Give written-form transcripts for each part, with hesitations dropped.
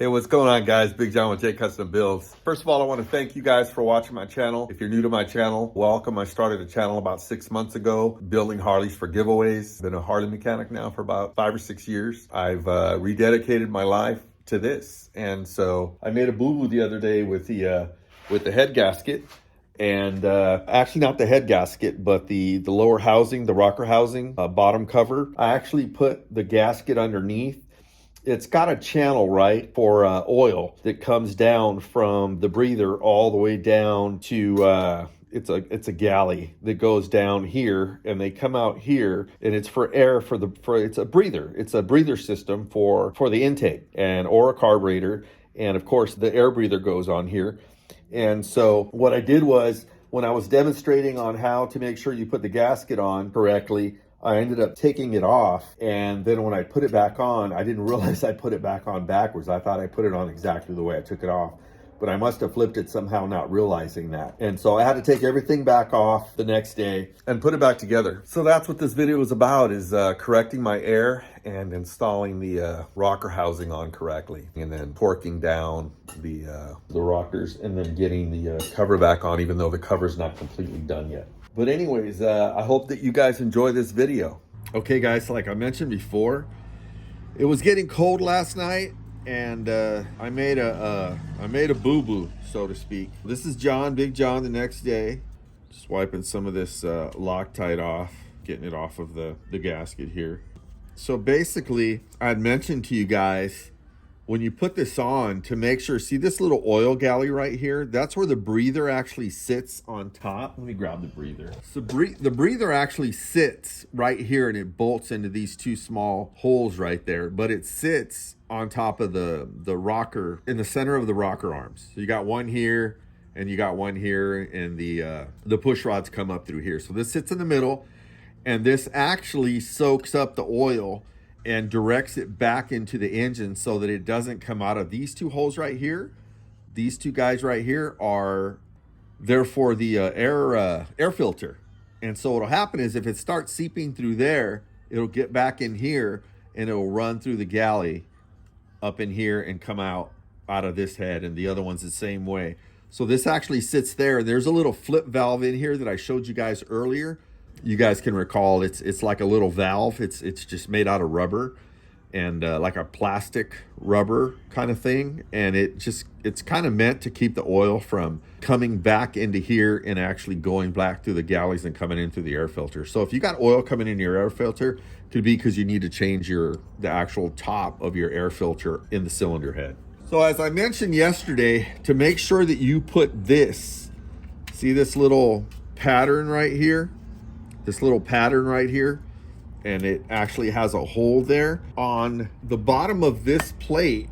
Hey, what's going on, guys? Big John with J Custom Builds. First of all, I want to thank you guys for watching my channel. If you're new to my channel, welcome. I started a channel about 6 months ago, building Harleys for giveaways. Been a Harley mechanic now for about 5 or 6 years. I've rededicated my life to this, and so I made a boo-boo the other day with the head gasket. And actually not the head gasket, but the lower housing, the rocker housing, bottom cover. I actually put the gasket underneath. It's got a channel, right, for oil that comes down from the breather all the way down to it's a galley that goes down here, and they come out here, and it's for air for it's a breather. It's a breather system for the intake and or a carburetor, and of course the air breather goes on here. And so what I did was, when I was demonstrating on how to make sure you put the gasket on correctly, I ended up taking it off, and then when I put it back on, I didn't realize I put it back on backwards. I thought I put it on exactly the way I took it off, but I must have flipped it somehow, not realizing that. And so I had to take everything back off the next day and put it back together. So that's what this video is about, is correcting my air and installing the rocker housing on correctly, and then torquing down the rockers, and then getting the cover back on, even though the cover's not completely done yet. But anyways, I hope that you guys enjoy this video. Okay, guys, like I mentioned before, it was getting cold last night, and I made a boo-boo, so to speak. This is John, Big John, the next day. Just wiping some of this Loctite off, getting it off of the gasket here. So basically, I'd mentioned to you guys, when you put this on, to make sure, see this little oil galley right here? That's where the breather actually sits on top. Let me grab the breather. So the breather actually sits right here, and it bolts into these two small holes right there, but it sits on top of the rocker, in the center of the rocker arms. So you got one here, and you got one here, and the push rods come up through here. So this sits in the middle, and this actually soaks up the oil and directs it back into the engine so that it doesn't come out of these two holes right here. These two guys right here are there for the air filter. And so what'll happen is, if it starts seeping through there, it'll get back in here, and it'll run through the galley up in here and come out of this head, and the other one's the same way. So this actually sits there. There's a little flip valve in here that I showed you guys earlier. You guys can recall, it's like a little valve. It's just made out of rubber, and like a plastic rubber kind of thing. And it's kind of meant to keep the oil from coming back into here and actually going back through the galleys and coming in through the air filter. So if you got oil coming in your air filter, it could be because you need to change the actual top of your air filter in the cylinder head. So as I mentioned yesterday, to make sure that you put this, see this little pattern right here? This little pattern right here, and it actually has a hole there. On the bottom of this plate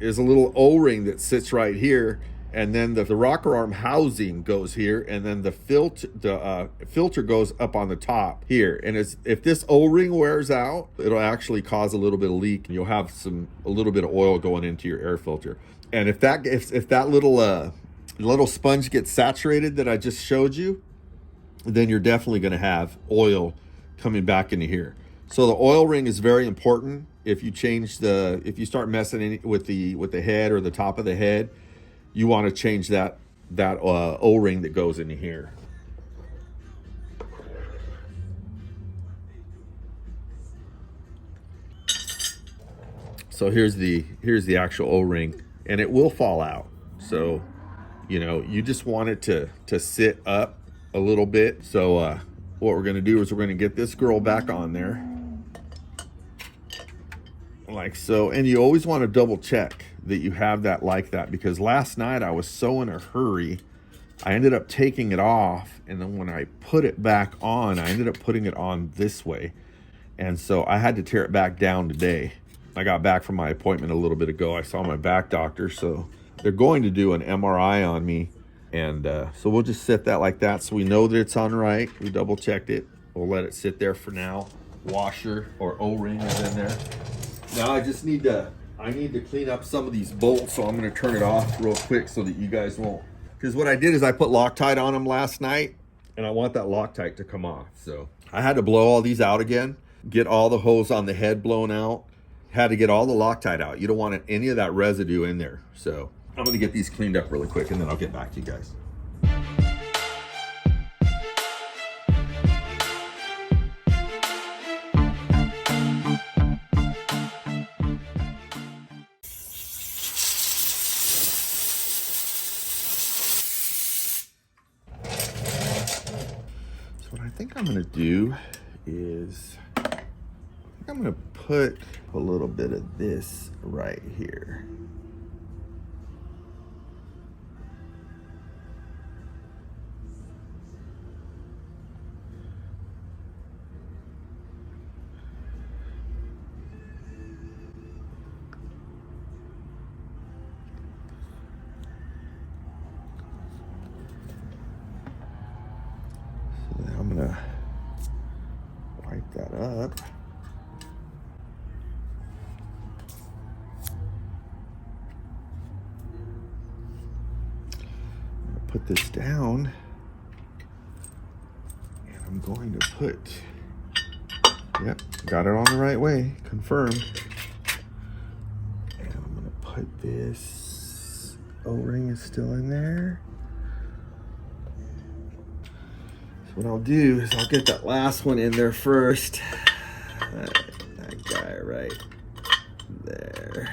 is a little O-ring that sits right here, and then the rocker arm housing goes here, and then the filter goes up on the top here. And if this O-ring wears out, it'll actually cause a little bit of leak, and you'll have a little bit of oil going into your air filter. And if that little sponge gets saturated that I just showed you, then you're definitely going to have oil coming back into here. So the oil ring is very important. If you start messing with the head or the top of the head, you want to change that O-ring that goes into here. So here's the actual O-ring, and it will fall out. So, you just want it to sit up a little bit. So what we're going to do is, we're going to get this girl back on there like so. And you always want to double check that you have that like that, because last night I was so in a hurry, I ended up taking it off, and then when I put it back on, I ended up putting it on this way, and so I had to tear it back down today. I got back from my appointment a little bit ago. I saw my back doctor, so they're going to do an MRI on me. And so we'll just set that like that, so we know that it's on right. We double checked it. We'll let it sit there for now. Washer or O-ring is in there. Now I need to clean up some of these bolts, so I'm going to turn it off real quick so that you guys won't. Because what I did is I put Loctite on them last night, and I want that Loctite to come off. So I had to blow all these out again, get all the hose on the head blown out, had to get all the Loctite out. You don't want any of that residue in there. So I'm gonna get these cleaned up really quick and then I'll get back to you guys. What I think I'm gonna do is I'm gonna put a little bit of this right here. I'm gonna wipe that up. I'm gonna put this down and I'm going to put, yep, got it on the right way, confirmed. And I'm gonna put this O-ring is still in there. What I'll do is I'll get that last one in there first. That guy right there.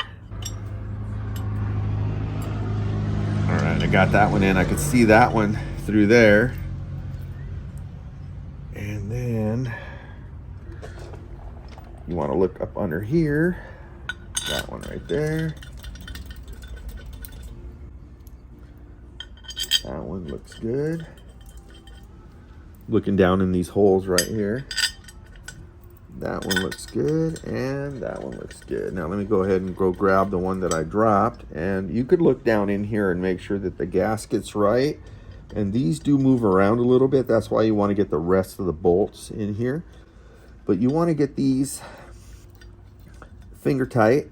All right, I got that one in. I could see that one through there. And then you want to look up under here. That one right there. That one looks good. Looking down in these holes right here. That one looks good, and that one looks good. Now let me go ahead and go grab the one that I dropped, and you could look down in here and make sure that the gasket's right. And these do move around a little bit. That's why you want to get the rest of the bolts in here. But you want to get these finger tight.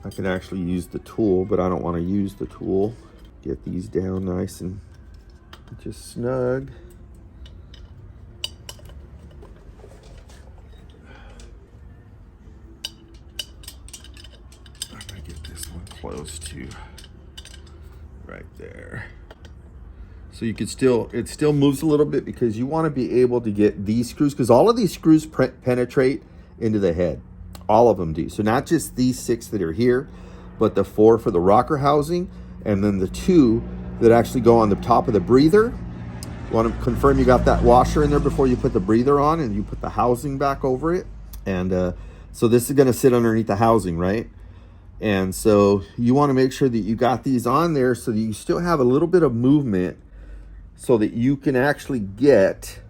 I can actually use the tool, but I don't want to use the tool. Get these down nice and just snug. I'm gonna get this one close to right there. So you could still, it still moves a little bit because you want to be able to get these screws, because all of these screws penetrate into the head. All of them do. So not just these 6 that are here, but the 4 for the rocker housing, and then the 2 that actually go on the top of the breather. You want to confirm you got that washer in there before you put the breather on, and you put the housing back over it. And so this is going to sit underneath the housing, right? And so you want to make sure that you got these on there so that you still have a little bit of movement so that you can actually get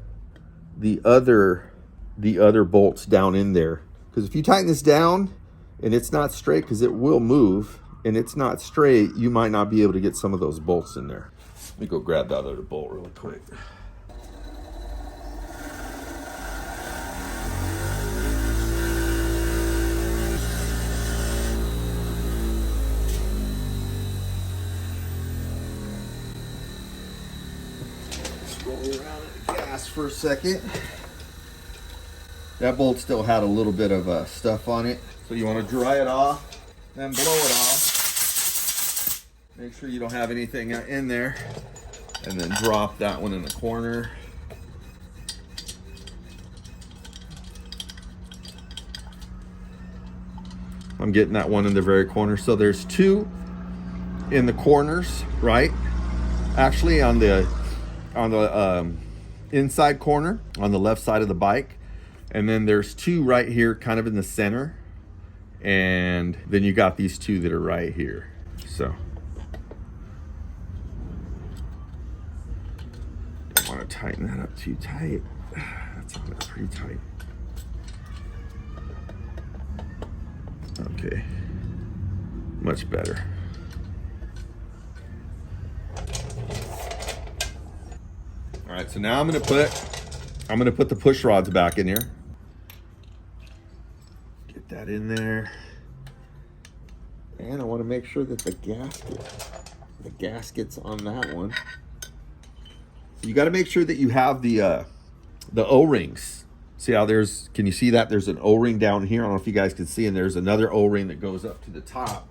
the other bolts down in there. Because if you tighten this down and it's not straight, because it will move and it's not straight, you might not be able to get some of those bolts in there. Let me go grab that other bolt really quick. Just roll around the gas for a second. That bolt still had a little bit of stuff on it. So you want to dry it off, then blow it off. Make sure you don't have anything in there. And then drop that one in the corner. I'm getting that one in the very corner. So there's 2 in the corners, right? Actually on the inside corner, on the left side of the bike. And then there's 2 right here, kind of in the center. And then you got these 2 that are right here. So don't want to tighten that up too tight. That's pretty tight. Okay, much better. All right, so now I'm gonna put the push rods back in here. Get that in there. And I want to make sure that the gasket's on that one. You got to make sure that you have the O-rings. See how can you see that? There's an O-ring down here. I don't know if you guys can see, and there's another O-ring that goes up to the top.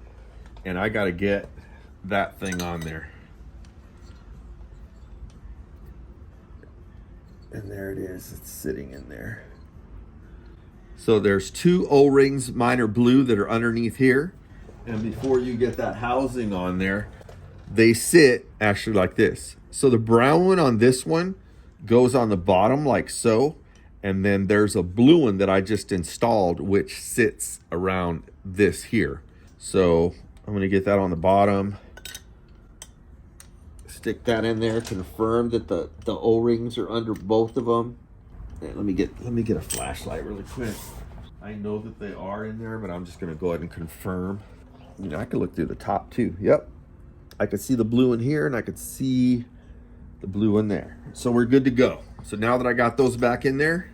And I got to get that thing on there. And there it is, it's sitting in there. So there's 2 O-rings, mine are blue, that are underneath here. And before you get that housing on there, they sit actually like this. So the brown one on this one goes on the bottom like so. And then there's a blue one that I just installed, which sits around this here. So I'm gonna get that on the bottom. Stick that in there, confirm that the O-rings are under both of them. And let me get a flashlight really quick. I know that they are in there, but I'm just gonna go ahead and confirm. You know, I can look through the top too. Yep, I could see the blue in here, and I could see the blue in there. So we're good to go. So now that I got those back in there,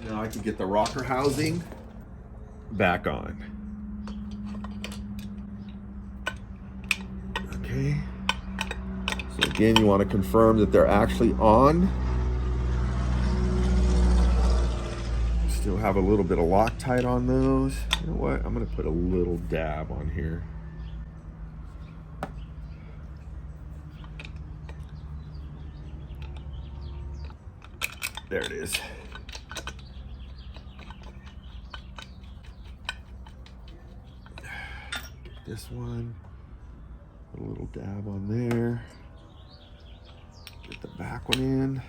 now I can get the rocker housing back on. Okay. So again, you want to confirm that they're actually on. Still have a little bit of Loctite on those. You know what? I'm going to put a little dab on here. There it is. Get this one. Put a little dab on there. Get the back one in.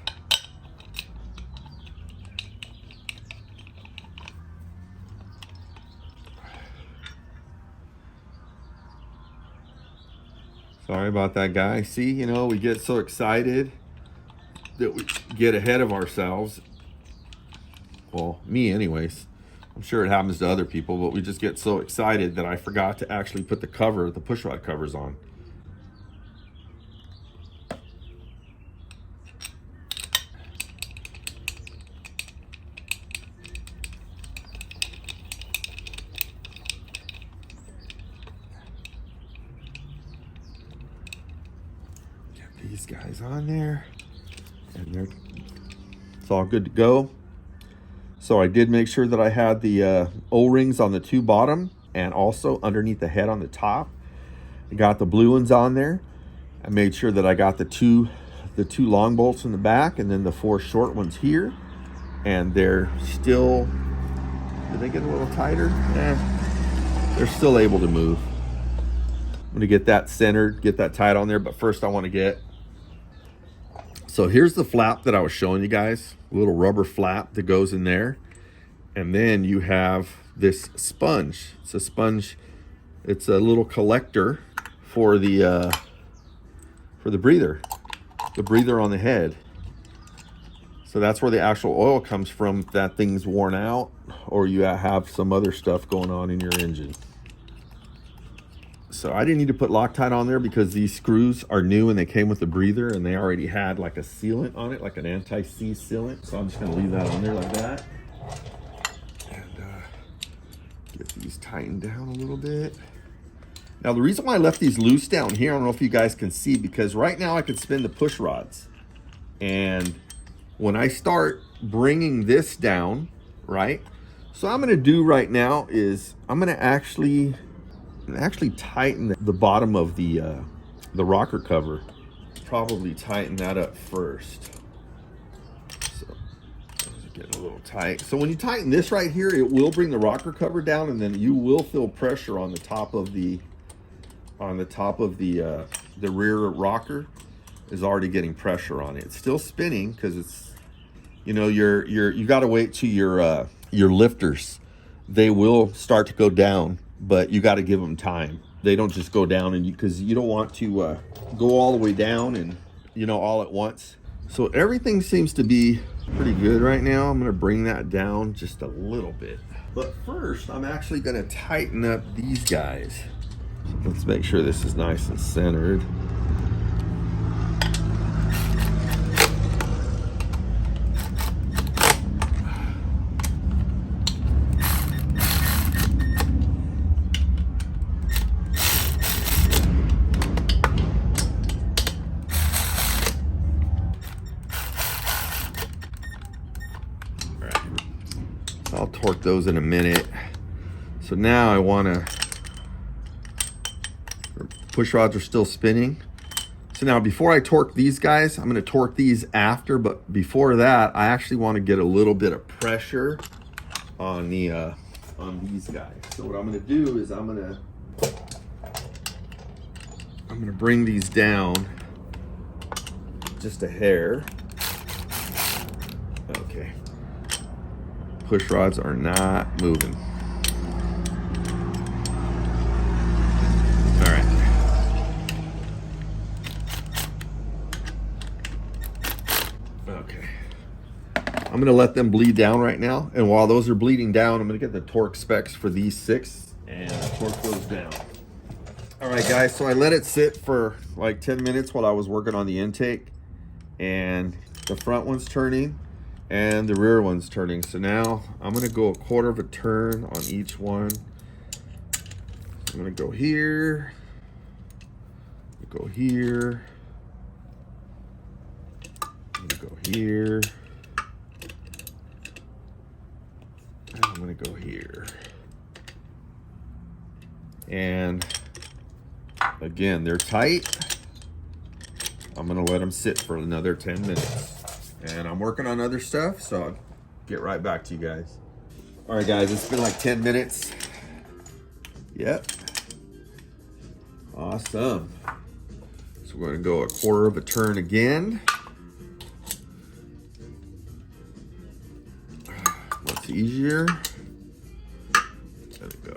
Sorry about that, guy. See, you know, we get so excited that we get ahead of ourselves. Well, me anyways. I'm sure it happens to other people, but we just get so excited that I forgot to actually put the pushrod covers on. Get these guys on there, and it's all good to go. So I did make sure that I had the O-rings on the 2 bottom and also underneath the head on the top. I got the blue ones on there. I made sure that I got the two long bolts in the back, and then the 4 short ones here. And they're still, did they get a little tighter? They're still able to move. I'm gonna get that centered, get that tight on there, but first I wanna so here's the flap that I was showing you guys, a little rubber flap that goes in there. And then you have this sponge. It's a sponge, it's a little collector for the breather on the head. So that's where the actual oil comes from if that thing's worn out or you have some other stuff going on in your engine. So I didn't need to put Loctite on there because these screws are new and they came with the breather, and they already had like a sealant on it, like an anti-seize sealant. So I'm just gonna leave that on there like that. And get these tightened down a little bit. Now the reason why I left these loose down here, I don't know if you guys can see, because right now I could spin the push rods. And when I start bringing this down, right? So what I'm gonna do right now is I'm gonna actually tighten the bottom of the rocker cover. Probably tighten that up first. So it's getting a little tight. So when you tighten this right here, it will bring the rocker cover down, and then you will feel pressure on the top of the rear rocker is already getting pressure on it. It's still spinning because it's, you know, you got to wait till your lifters, they will start to go down, but you got to give them time. They don't just go down, and because you don't want to go all the way down and, you know, all at once. So everything seems to be pretty good right now. I'm going to bring that down just a little bit. But first, I'm actually going to tighten up these guys. So let's make sure this is nice and centered. I'll torque those in a minute. So now I want to, push rods are still spinning. So now before I torque these guys, I'm going to torque these after, but before that, I actually want to get a little bit of pressure on the on these guys. So what I'm going to do is I'm going to bring these down just a hair. Okay. Push rods are not moving. All right. Okay. I'm going to let them bleed down right now. And while those are bleeding down, I'm going to get the torque specs for these 6 and torque those down. All right, guys. So I let it sit for like 10 minutes while I was working on the intake. And the front one's turning and the rear one's turning. So now I'm going to go a quarter of a turn on each one. I'm going to go here, go here, I'm going to go here, and I'm going to go here. And again, they're tight. I'm going to let them sit for another 10 minutes. And I'm working on other stuff, so I'll get right back to you guys. All right, guys, it's been like 10 minutes. Yep. Awesome. So we're going to go a quarter of a turn again. What's easier? There we go.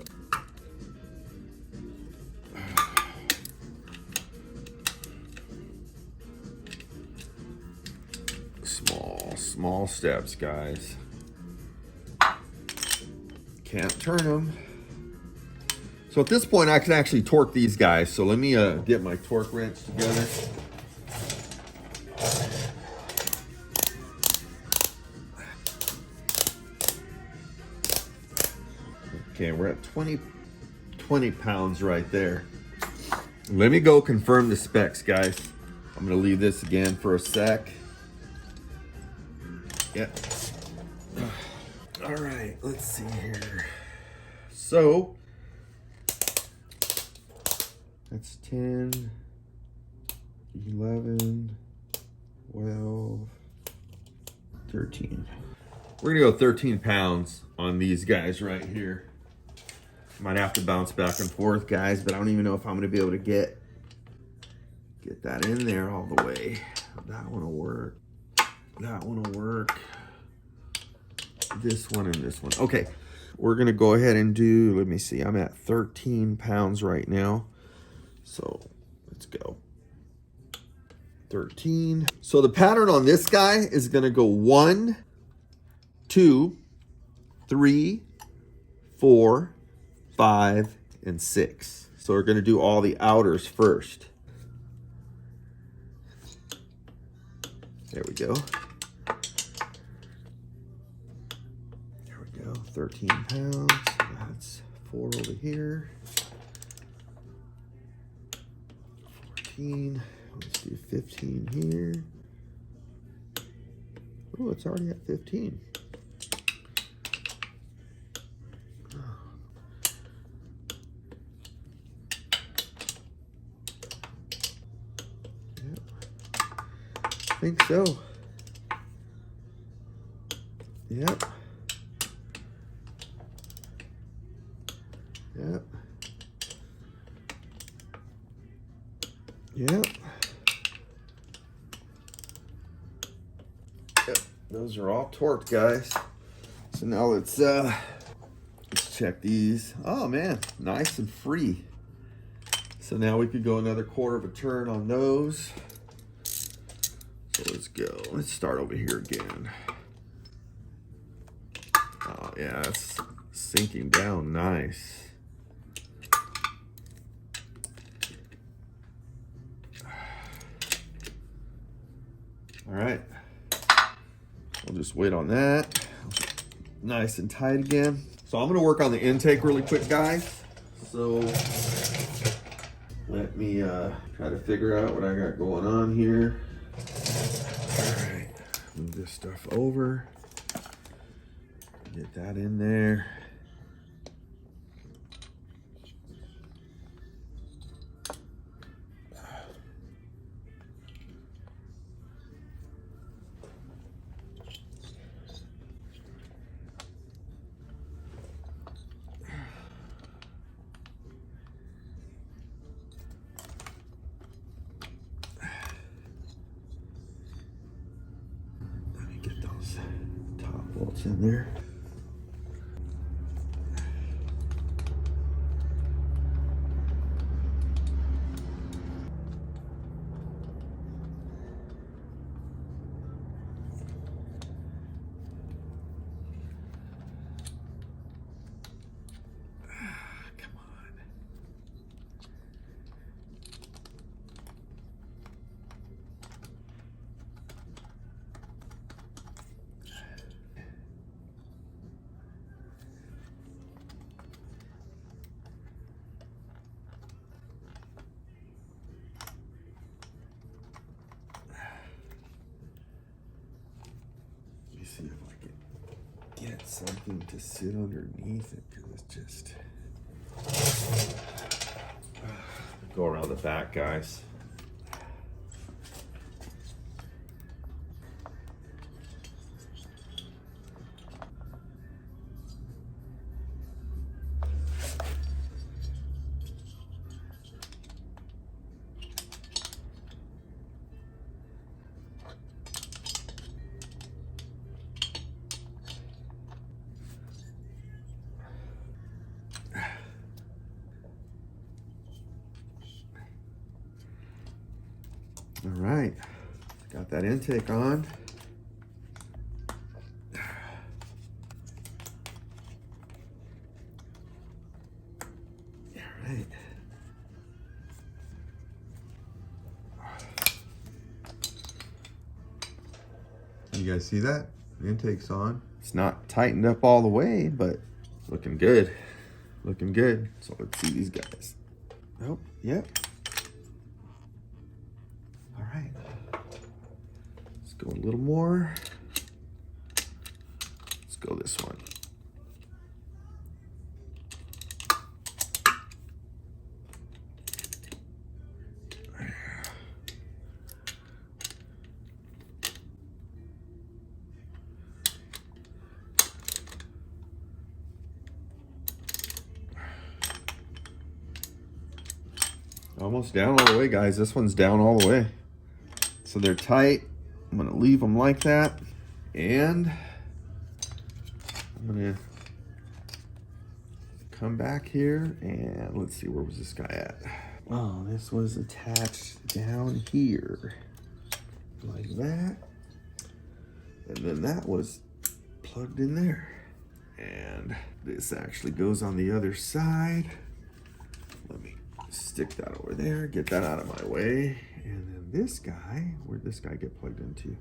Small steps, guys. Can't turn them. So at this point, I can actually torque these guys. So let me get my torque wrench together. Okay, we're at 20 pounds right there. Let me go confirm the specs, guys. I'm gonna leave this again for a sec. Yep. All right, let's see here. So that's 10, 11, 12, 13. We're gonna go 13 pounds on these guys right here. Might have to bounce back and forth, guys, but I don't even know if I'm gonna be able to get that in there all the way. That one will work. That one will work. This one and this one. Okay, we're gonna go ahead and do, let me see, I'm at 13 pounds right now. So let's go. 13. So the pattern on this guy is gonna go 1, 2, 3, 4, 5, and 6. So we're gonna do all the outers first. There we go. There we go, 13 pounds. That's 4 over here. 14, let's do 15 here. Oh, it's already at 15. I think so. Yep. Yep. Yep. Yep. Those are all torqued, guys. So now let's check these. Oh man, nice and free. So now we could go another quarter of a turn on those. So let's go. Let's start over here again. Oh yeah, it's sinking down nice. All right, we'll just wait on that. Nice and tight again. So I'm gonna work on the intake really quick, guys. So let me try to figure out what I got going on here. All right, move this stuff over. Get that in there. Let me get those top bolts in there. See if I can get something to sit underneath it, because it's just go around the back, guys. All right, got that intake on. All right. You guys see that? The intake's on. It's not tightened up all the way, but looking good. Looking good. So let's see these guys. Oh, yep. All right. Let's go a little more. Let's go this one. Almost down all the way, guys. This one's down all the way. So they're tight. I'm gonna leave them like that. And I'm gonna come back here and let's see, where was this guy at? Oh, this was attached down here. Like that. And then that was plugged in there. And this actually goes on the other side. Let me stick that over there, get that out of my way. And then this guy, where'd this guy get plugged into?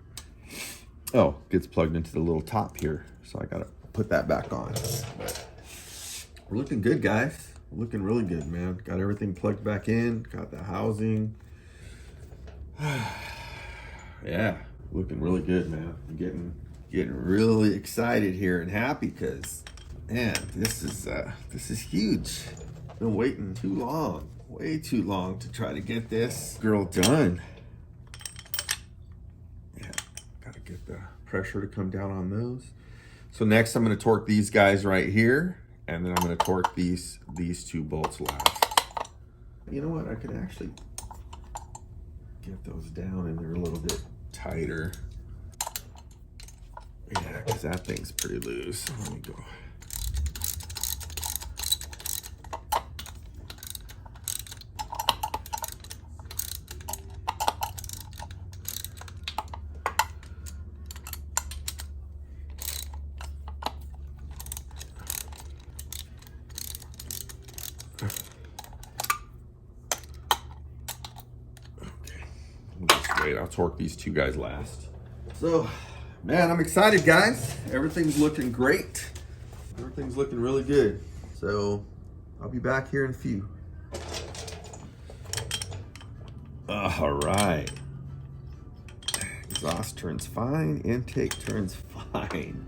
Oh, gets plugged into the little top here. So I gotta put that back on. But we're looking good, guys. We're looking really good, man. Got everything plugged back in, got the housing. Yeah, looking really good, man. I'm getting really excited here and happy because, man, this is huge. Been waiting too long, way too long to try to get this girl done. Yeah, gotta get the pressure to come down on those. So next I'm gonna torque these guys right here, and then I'm gonna torque these two bolts last. You know what, I can actually get those down in there a little bit tighter. Yeah, because that thing's pretty loose. Let me go. Wait, I'll torque these two guys last. So, man, I'm excited, guys. Everything's looking great. Everything's looking really good. So, I'll be back here in a few. All right. Exhaust turns fine. Intake turns fine.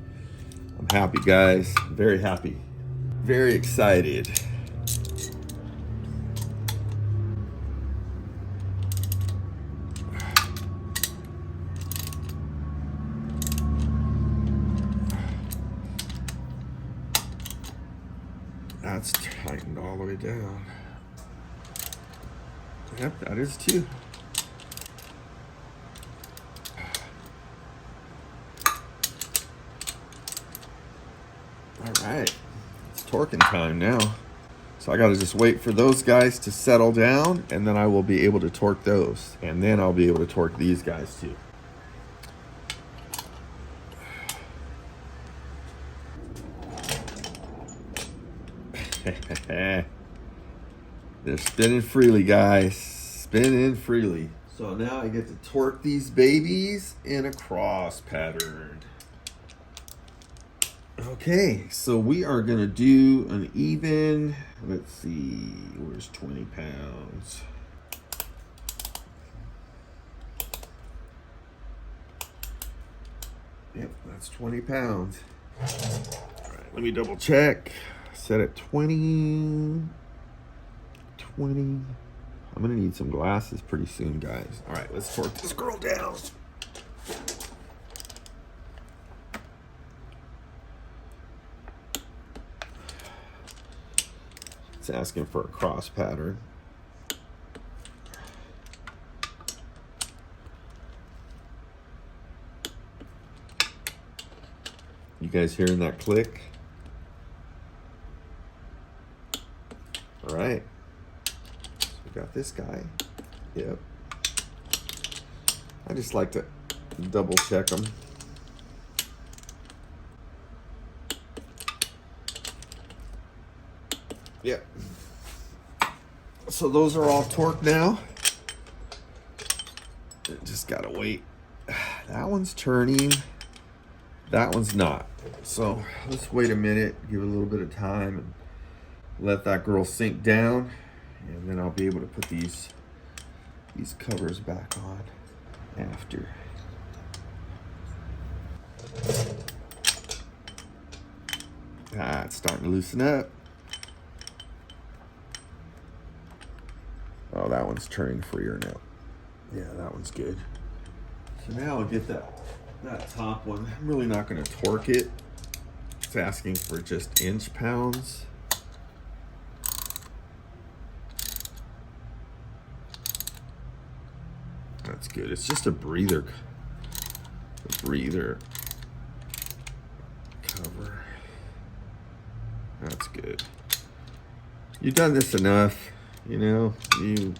I'm happy, guys. Very happy. Very excited. That's tightened all the way down. Yep, that is too. All right, it's torquing time now. So I gotta just wait for those guys to settle down, and then I will be able to torque those. And then I'll be able to torque these guys too. They're spinning freely, guys. Spinning freely. So now I get to torque these babies in a cross pattern. Okay, so we are gonna do an even, let's see, where's 20 pounds? Yep, that's 20 pounds. All right, let me double check. Set at 20. I'm gonna need some glasses pretty soon, guys. All right, let's torque this girl down. It's asking for a cross pattern. You guys hearing that click? All right. Got this guy. Yep. I just like to double check them. Yep. So those are all torqued now. Just gotta wait. That one's turning. That one's not. So let's wait a minute, give it a little bit of time, and let that girl sink down. And then I'll be able to put these covers back on after. Ah, it's starting to loosen up. Oh, that one's turning freer now. Yeah, that one's good. So now I'll get that top one. I'm really not going to torque it. It's asking for just inch pounds. That's good. It's just a breather cover. That's good. You've done this enough, you know. You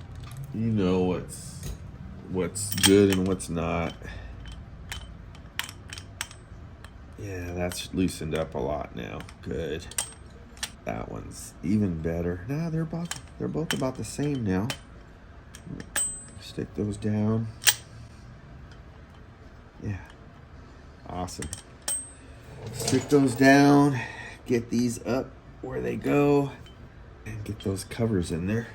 know what's good and what's not. Yeah, that's loosened up a lot now. Good. That one's even better. Nah, they're both about the same now. Stick those down. Yeah. Awesome. Stick those down. Get these up where they go. And get those covers in there.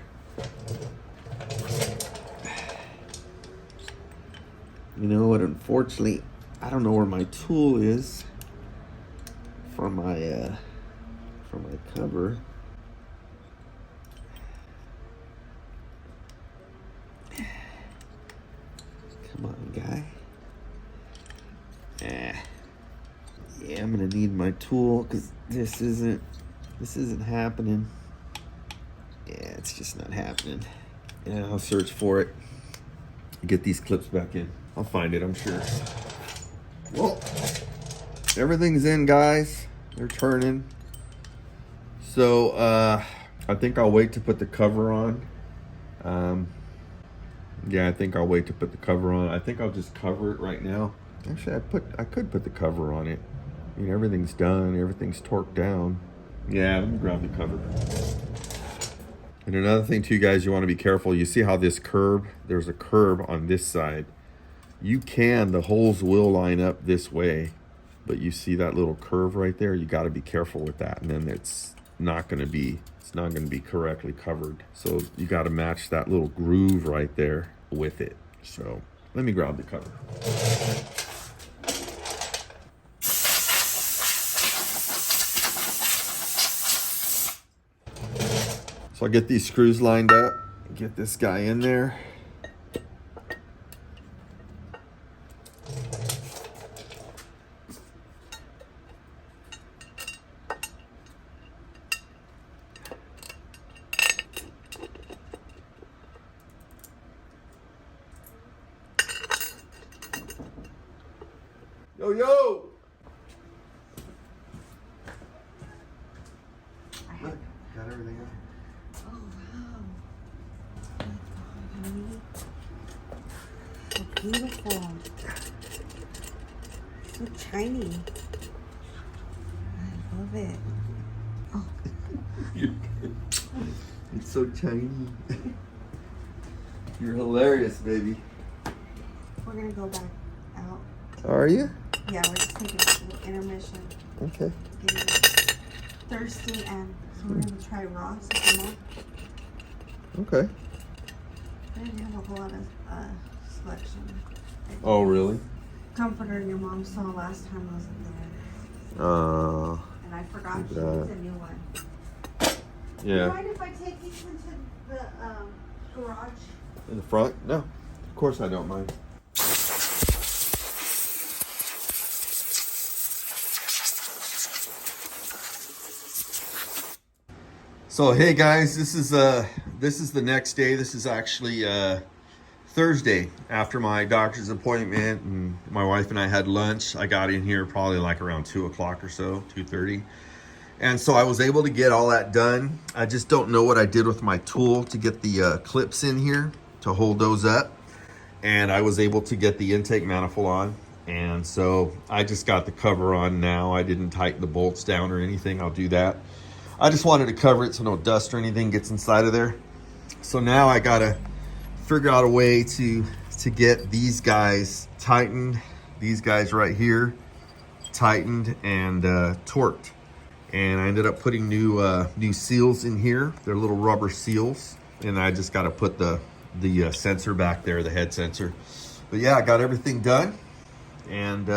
You know what? Unfortunately, I don't know where my tool is for my cover. Come on, guy. Yeah, I'm gonna need my tool because this isn't happening. Yeah, it's just not happening. Yeah, I'll search for it. Get these clips back in. I'll find it, I'm sure. Well, everything's in, guys. They're turning. So I think I'll wait to put the cover on. Yeah, I think I'll wait to put the cover on. I think I'll just cover it right now. Actually, I could put the cover on it. I mean, everything's done. Everything's torqued down. Yeah, let me grab the cover. And another thing too, guys, you want to be careful. You see how this curb, there's a curb on this side. The holes will line up this way, but you see that little curve right there? You got to be careful with that. And then it's not going to be correctly covered. So you got to match that little groove right there with it. So let me grab the cover. So I'll get these screws lined up, get this guy in there. Yo, yo! Look, got everything up. Oh, wow. So beautiful. So shiny. I love it. Oh. It's so shiny. You're hilarious, baby. We're going to go back out. Are you? Yeah, we're just taking a little intermission. Okay. Getting thirsty, and so we're going to try raw some more. Okay. I didn't have a whole lot of selection. Oh, really? Comforter your mom saw last time I wasn't there. And I forgot she needs a new one. Yeah. Do you mind if I take these into the garage? In the front? No. Of course I don't mind. So hey guys, this is the next day. This is actually Thursday after my doctor's appointment, and my wife and I had lunch. I got in here probably like around 2 o'clock or so, 2:30. And so I was able to get all that done. I just don't know what I did with my tool to get the clips in here to hold those up. And I was able to get the intake manifold on. And so I just got the cover on now. I didn't tighten the bolts down or anything. I'll do that. I just wanted to cover it so no dust or anything gets inside of there. So now I gotta figure out a way to get these guys tightened, these guys right here tightened and torqued. And I ended up putting new seals in here. They're little rubber seals, and I just got to put the sensor back there, the head sensor. But yeah, I got everything done. And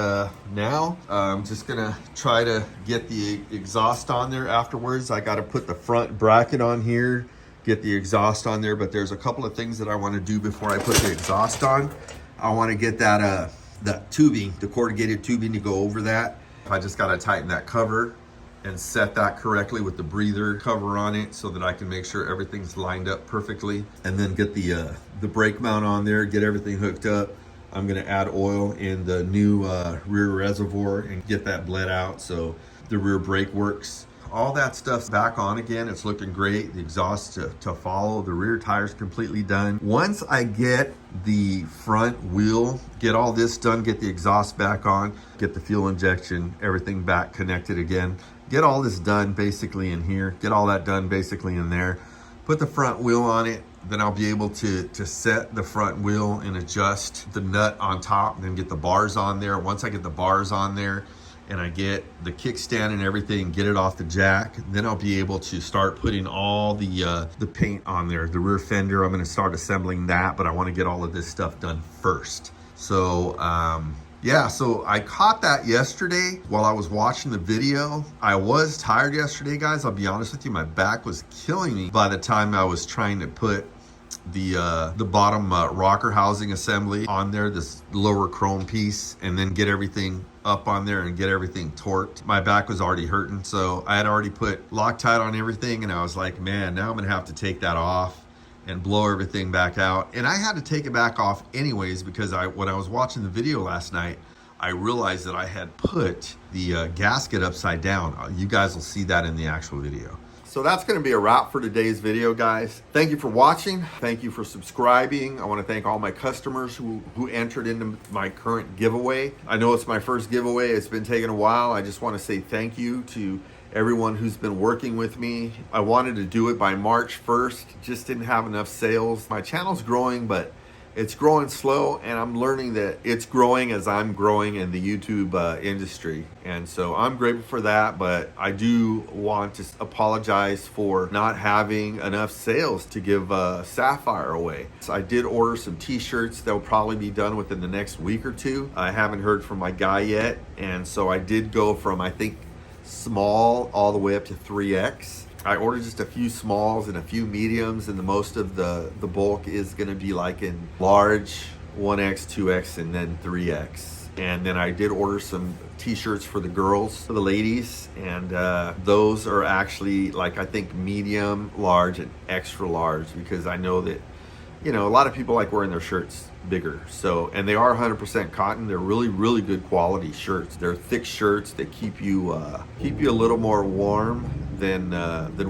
now I'm just gonna try to get the exhaust on there afterwards. I got to put the front bracket on here, get the exhaust on there, but there's a couple of things that I want to do before I put the exhaust on. I want to get that tubing, the corrugated tubing, to go over that. I just got to tighten that cover and set that correctly with the breather cover on it so that I can make sure everything's lined up perfectly, and then get the brake mount on there, get everything hooked up. I'm gonna add oil in the new rear reservoir and get that bled out so the rear brake works. All that stuff's back on again. It's looking great. The exhaust to follow. The rear tire's completely done. Once I get the front wheel, get all this done, get the exhaust back on, get the fuel injection, everything back connected again, get all this done basically in here, get all that done basically in there, put the front wheel on it, then I'll be able to set the front wheel and adjust the nut on top, and then get the bars on there. Once I get the bars on there and I get the kickstand and everything, get it off the jack, then I'll be able to start putting all the paint on there. The rear fender, I'm gonna start assembling that, but I wanna get all of this stuff done first. So, yeah, so I caught that yesterday while I was watching the video. I was tired yesterday, guys. I'll be honest with you, my back was killing me by the time I was trying to put the bottom rocker housing assembly on there, this lower chrome piece, and then get everything up on there and get everything torqued. My back was already hurting, so I had already put Loctite on everything, and I was like, man, now I'm gonna have to take that off and blow everything back out. And I had to take it back off anyways, because when I was watching the video last night, I realized that I had put the gasket upside down. You guys will see that in the actual video. So that's gonna be a wrap for today's video, guys. Thank you for watching. Thank you for subscribing. I wanna thank all my customers who entered into my current giveaway. I know it's my first giveaway. It's been taking a while. I just wanna say thank you to everyone who's been working with me. I wanted to do it by March 1st, just didn't have enough sales. My channel's growing, but it's growing slow, and I'm learning that it's growing as I'm growing in the YouTube industry. And so I'm grateful for that, but I do want to apologize for not having enough sales to give Sapphire away. So I did order some t-shirts that will probably be done within the next week or two. I haven't heard from my guy yet, and so I did go from, I think, small all the way up to 3X. I ordered just a few smalls and a few mediums, and the most of the bulk is going to be like in large, 1X, 2X, and then 3X. And then I did order some t-shirts for the girls, for the ladies, and those are actually like, I think medium, large, and extra large, because I know that, you know, a lot of people like wearing their shirts bigger. So, and they are 100% cotton. They're really, really good quality shirts. They're thick shirts that keep you a little more warm than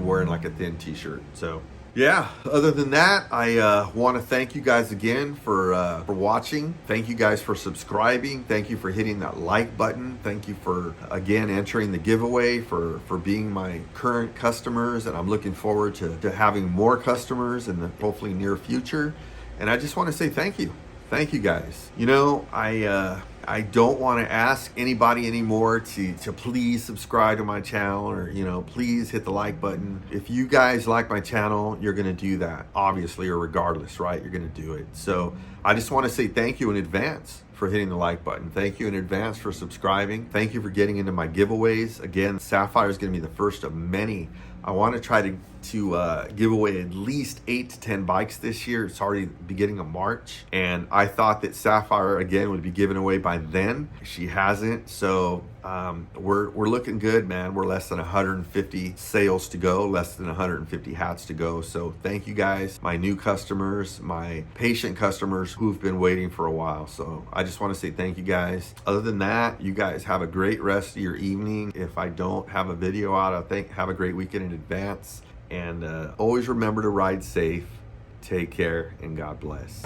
wearing like a thin t-shirt. So yeah, other than that, I want to thank you guys again for watching. Thank you guys for subscribing. Thank you for hitting that like button. Thank you for, again, entering the giveaway, for being my current customers. And I'm looking forward to having more customers in the hopefully near future. And I just want to say thank you. Thank you guys. You know, I don't want to ask anybody anymore to please subscribe to my channel, or, you know, please hit the like button. If you guys like my channel, you're going to do that, obviously, or regardless, right? You're going to do it. So I just want to say thank you in advance for hitting the like button. Thank you in advance for subscribing. Thank you for getting into my giveaways. Again, Sapphire is going to be the first of many. I want to try to give away at least 8 to 10 bikes this year. It's already the beginning of March, and I thought that Sapphire again would be given away by then. She hasn't, so we're looking good, man. We're less than 150 sales to go, less than 150 hats to go. So thank you guys, my new customers, my patient customers who've been waiting for a while. So I just want to say thank you guys. Other than that, you guys have a great rest of your evening. If I don't have a video out, I think have a great weekend in advance. And always remember to ride safe. Take care, and God bless.